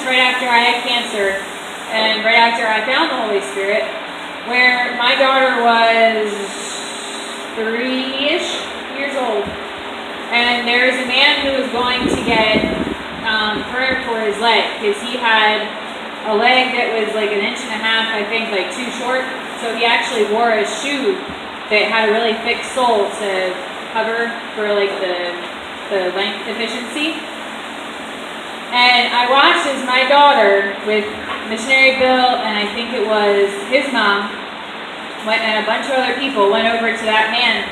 instance right after I had cancer and right after I found the Holy Spirit, where my daughter was 3-ish years old, and there was a man who was going to get prayer for his leg, because he had a leg that was like 1.5 inches, I think, like too short. So he actually wore a shoe that had a really thick sole to cover for like the length deficiency. And I watched as my daughter with Missionary Bill, and I think it was his mom, and a bunch of other people went over to that man.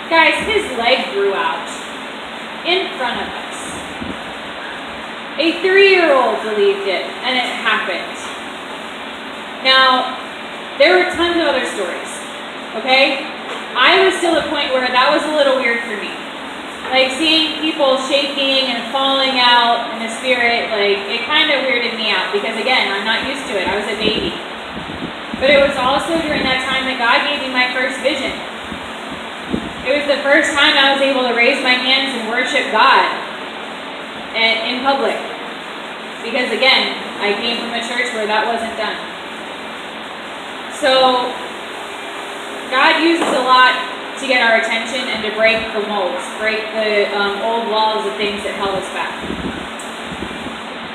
Guys, his leg grew out in front of us. A 3-year-old believed it, and it happened. Now, there were tons of other stories, okay? I was still at a point where that was a little weird for me. Like, seeing people shaking and falling out in the spirit, like, it kind of weirded me out, because again, I'm not used to it. I was a baby. But it was also during that time that God gave me my first vision. It was the first time I was able to raise my hands and worship God in public. Because again, I came from a church where that wasn't done. So, God uses a lot to get our attention and to break the molds, break the old walls of things that held us back.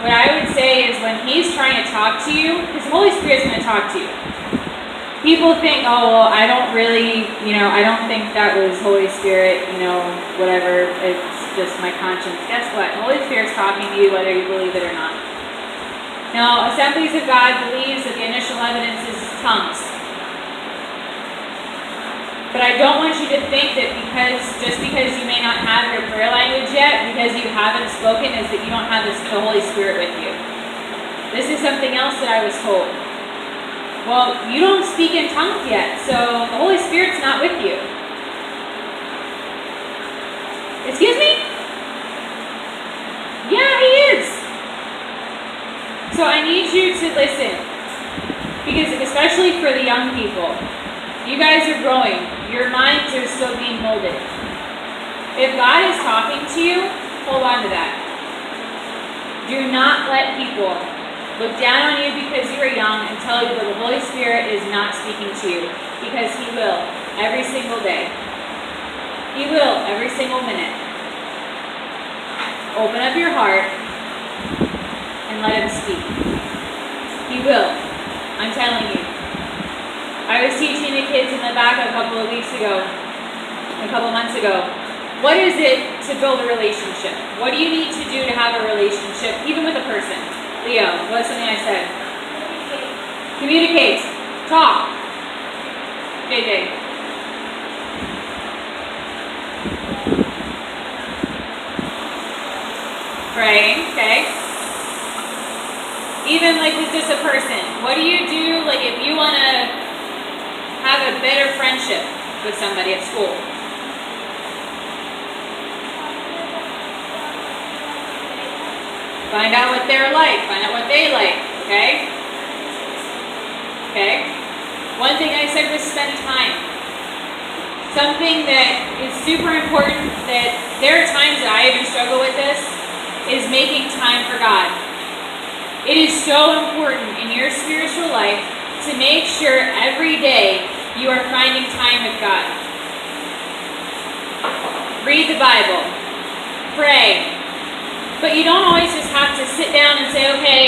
What I would say is when He's trying to talk to you, because the Holy Spirit's going to talk to you. People think, oh, well, I don't really, I don't think that was Holy Spirit, whatever, it's just my conscience. Guess what? The Holy Spirit's talking to you whether you believe it or not. Now, Assemblies of God believes that the initial evidence is tongues. But I don't want you to think that just because you may not have your prayer language yet, because you haven't spoken, is that you don't have the Holy Spirit with you. This is something else that I was told. Well, you don't speak in tongues yet, so the Holy Spirit's not with you. Excuse me? Yeah, He is. So I need you to listen, because especially for the young people, you guys are growing. Your minds are still being molded. If God is talking to you, hold on to that. Do not let people look down on you because you are young and tell you that the Holy Spirit is not speaking to you, because He will every single day. He will every single minute. Open up your heart and let Him speak. He will. I'm telling you. I was teaching the kids in the back a couple months ago. What is it to build a relationship? What do you need to do to have a relationship, even with a person? Leo, what's something I said? Communicate. Talk. JJ. Praying, okay. Even like with just a person. What do you do, like if you want to have a better friendship with somebody at school? Find out what they're like. Find out what they like. Okay? Okay? One thing I said was spend time. Something that is super important, that there are times that I even struggle with this, is making time for God. It is so important in your spiritual life to make sure every day you are finding time with God. Read the Bible. Pray. But you don't always just have to sit down